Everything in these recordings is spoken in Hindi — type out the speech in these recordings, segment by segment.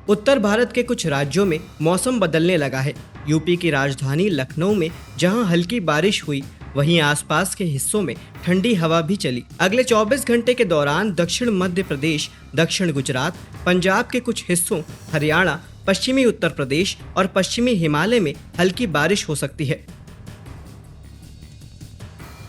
उत्तर भारत के कुछ राज्यों में मौसम बदलने लगा है। यूपी की राजधानी लखनऊ में जहां हल्की बारिश हुई, वहीं आसपास के हिस्सों में ठंडी हवा भी चली। अगले 24 घंटे के दौरान दक्षिण मध्य प्रदेश, दक्षिण गुजरात, पंजाब के कुछ हिस्सों, हरियाणा, पश्चिमी उत्तर प्रदेश और पश्चिमी हिमालय में हल्की बारिश हो सकती है।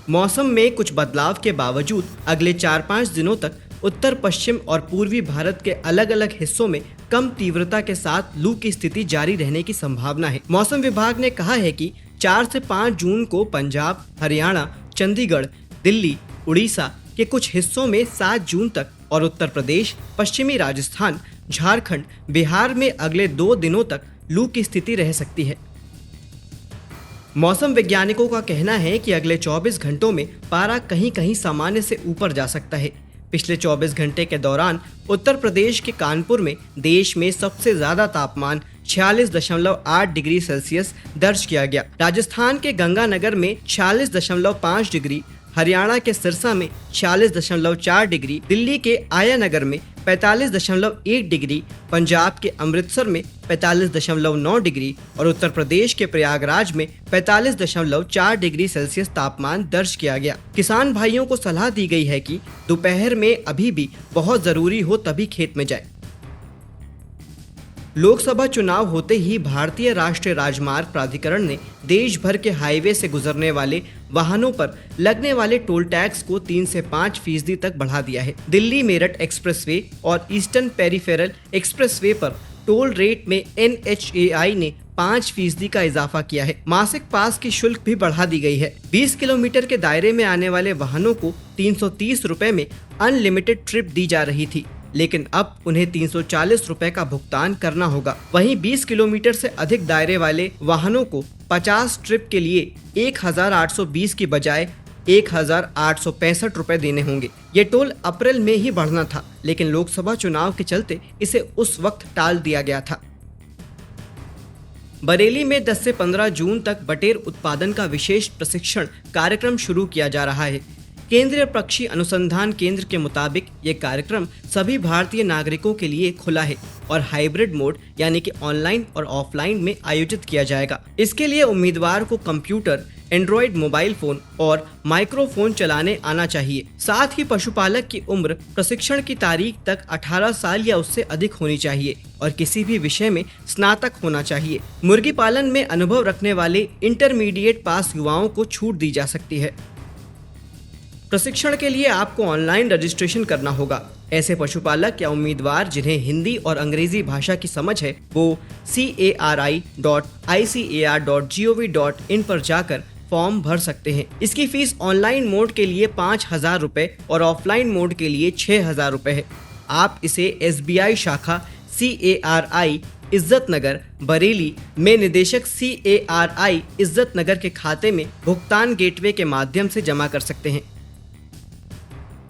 मौसम में कुछ बदलाव के बावजूद अगले 4-5 दिनों तक उत्तर पश्चिम और पूर्वी भारत के अलग अलग हिस्सों में कम तीव्रता के साथ लू की स्थिति जारी रहने की संभावना है। मौसम विभाग ने कहा है कि 4 से 5 जून को पंजाब, हरियाणा, चंडीगढ़, दिल्ली, उड़ीसा के कुछ हिस्सों में 7 जून तक और उत्तर प्रदेश, पश्चिमी राजस्थान, झारखंड, बिहार में अगले 2 दिनों तक लू की स्थिति रह सकती है। मौसम वैज्ञानिकों का कहना है कि अगले 24 घंटों में पारा कहीं कहीं सामान्य से ऊपर जा सकता है। पिछले 24 घंटे के दौरान उत्तर प्रदेश के कानपुर में देश में सबसे ज्यादा तापमान 46.8 डिग्री सेल्सियस दर्ज किया गया। राजस्थान के गंगानगर में 46.5 डिग्री, हरियाणा के सिरसा में 46.4 डिग्री, दिल्ली के आयानगर में 45.1 डिग्री, पंजाब के अमृतसर में 45.9 डिग्री और उत्तर प्रदेश के प्रयागराज में 45.4 डिग्री सेल्सियस तापमान दर्ज किया गया। किसान भाइयों को सलाह दी गई है कि दोपहर में अभी भी बहुत जरूरी हो तभी खेत में जाए। लोकसभा चुनाव होते ही भारतीय राष्ट्रीय राजमार्ग प्राधिकरण ने देश भर के हाईवे से गुजरने वाले वाहनों पर लगने वाले टोल टैक्स को 3 से 5% तक बढ़ा दिया है। दिल्ली मेरठ एक्सप्रेसवे और ईस्टर्न पेरिफेरल एक्सप्रेसवे पर टोल रेट में NHAI ने 5% का इजाफा किया है। मासिक पास की शुल्क भी बढ़ा दी गई है। 20 किलोमीटर के दायरे में आने वाले वाहनों को 330 रुपए में अनलिमिटेड ट्रिप दी जा रही थी, लेकिन अब उन्हें 340 रुपए का भुगतान करना होगा। वहीं 20 किलोमीटर से अधिक दायरे वाले वाहनों को 50 ट्रिप के लिए 1820 की बजाय 1865 रुपए देने होंगे। ये टोल अप्रैल में ही बढ़ना था, लेकिन लोकसभा चुनाव के चलते इसे उस वक्त टाल दिया गया था। बरेली में 10 से 15 जून तक बटेर उत्पादन का विशेष प्रशिक्षण कार्यक्रम शुरू किया जा रहा है। केंद्रीय पक्षी अनुसंधान केंद्र के मुताबिक ये कार्यक्रम सभी भारतीय नागरिकों के लिए खुला है और हाइब्रिड मोड यानी कि ऑनलाइन और ऑफलाइन में आयोजित किया जाएगा। इसके लिए उम्मीदवार को कंप्यूटर, एंड्रॉइड मोबाइल फोन और माइक्रोफोन चलाने आना चाहिए। साथ ही पशुपालक की उम्र प्रशिक्षण की तारीख तक 18 साल या उससे अधिक होनी चाहिए और किसी भी विषय में स्नातक होना चाहिए। मुर्गी पालन में अनुभव रखने वाले इंटरमीडिएट पास युवाओं को छूट दी जा सकती है। प्रशिक्षण के लिए आपको ऑनलाइन रजिस्ट्रेशन करना होगा। ऐसे पशुपालक या उम्मीदवार जिन्हें हिंदी और अंग्रेजी भाषा की समझ है, वो cari.icar.gov.in पर जाकर फॉर्म भर सकते हैं। इसकी फीस ऑनलाइन मोड के लिए 5,000 रुपए और ऑफलाइन मोड के लिए 6,000 रुपए है। आप इसे SBI शाखा CARI इज्जत नगर बरेली में निदेशक CARI इज्जत नगर के खाते में भुगतान गेटवे के माध्यम से जमा कर सकते हैं।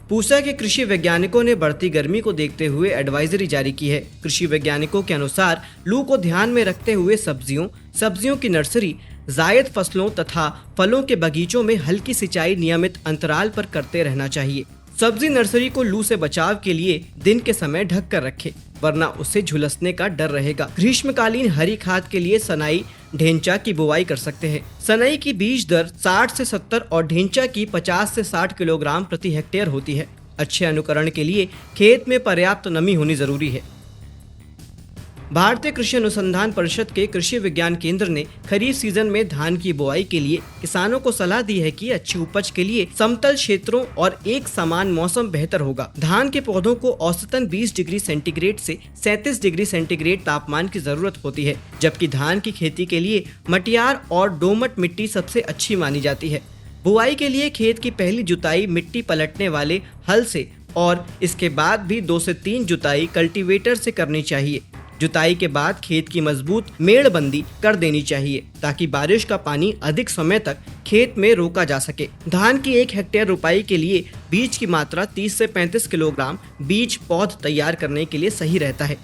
पूसा के कृषि वैज्ञानिकों ने बढ़ती गर्मी को देखते हुए एडवाइजरी जारी की है। कृषि वैज्ञानिकों के अनुसार लू को ध्यान में रखते हुए सब्जियों की नर्सरी, जायद फसलों तथा फलों के बगीचों में हल्की सिंचाई नियमित अंतराल पर करते रहना चाहिए। सब्जी नर्सरी को लू से बचाव के लिए दिन के समय ढक कर रखें, वरना उससे झुलसने का डर रहेगा। ग्रीष्मकालीन हरी खाद के लिए सनाई, ढेंचा की बुवाई कर सकते हैं। सनई की बीज दर 60 से 70 और ढेंचा की 50 से 60 किलोग्राम प्रति हेक्टेयर होती है। अच्छे अनुकरण के लिए खेत में पर्याप्त नमी होनी जरूरी है। भारतीय कृषि अनुसंधान परिषद के कृषि विज्ञान केंद्र ने खरीफ सीजन में धान की बुआई के लिए किसानों को सलाह दी है कि अच्छी उपज के लिए समतल क्षेत्रों और एक समान मौसम बेहतर होगा। धान के पौधों को औसतन 20 डिग्री सेंटीग्रेड से 37 डिग्री सेंटीग्रेड तापमान की जरूरत होती है, जबकि धान की खेती के लिए मटियार और दोमट मिट्टी सबसे अच्छी मानी जाती है। बुआई के लिए खेत की पहली जुताई मिट्टी पलटने वाले हल से और इसके बाद भी 2 से 3 जुताई कल्टीवेटर से करनी चाहिए। जुताई के बाद खेत की मजबूत मेड़बंदी कर देनी चाहिए ताकि बारिश का पानी अधिक समय तक खेत में रोका जा सके। धान की 1 हेक्टेयर रुपाई के लिए बीज की मात्रा 30 से 35 किलोग्राम बीज पौध तैयार करने के लिए सही रहता है।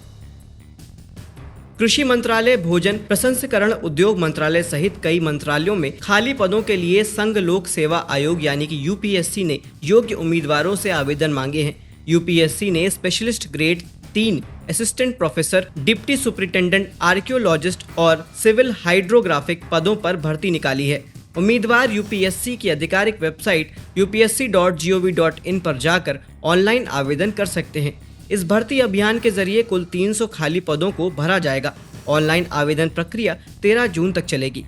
कृषि मंत्रालय, भोजन प्रसंस्करण उद्योग मंत्रालय सहित कई मंत्रालयों में खाली पदों के लिए संघ लोक सेवा आयोग यानी कि UPSC ने योग्य उम्मीदवारों से आवेदन मांगे हैं। UPSC ने specialist grade 3 assistant professor, deputy superintendent, archaeologist और सिविल हाइड्रोग्राफिक पदों पर भर्ती निकाली है। उम्मीदवार यूपीएससी की आधिकारिक वेबसाइट upsc.gov.in पर जाकर ऑनलाइन आवेदन कर सकते हैं। इस भर्ती अभियान के जरिए कुल 300 खाली पदों को भरा जाएगा। ऑनलाइन आवेदन प्रक्रिया 13 जून तक चलेगी।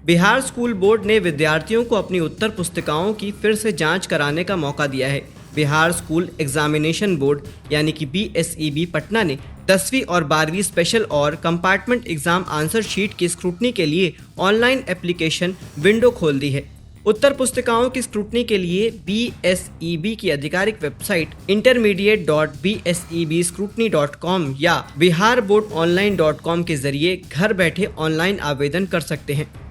बिहार स्कूल बोर्ड ने विद्यार्थियों को अपनी उत्तर पुस्तिकाओं की फिर से जांच कराने का मौका दिया है। बिहार स्कूल एग्जामिनेशन बोर्ड यानी कि BSEB पटना ने 10वीं और 12वीं स्पेशल और कंपार्टमेंट एग्जाम आंसर शीट की स्क्रूटनी के लिए ऑनलाइन एप्लीकेशन विंडो खोल दी है। उत्तर पुस्तिकाओं की स्क्रूटनी के लिए BSEB की आधिकारिक वेबसाइट intermediate.bsebscrutiny.com या biharboardonline.com के जरिए घर बैठे ऑनलाइन आवेदन कर सकते हैं।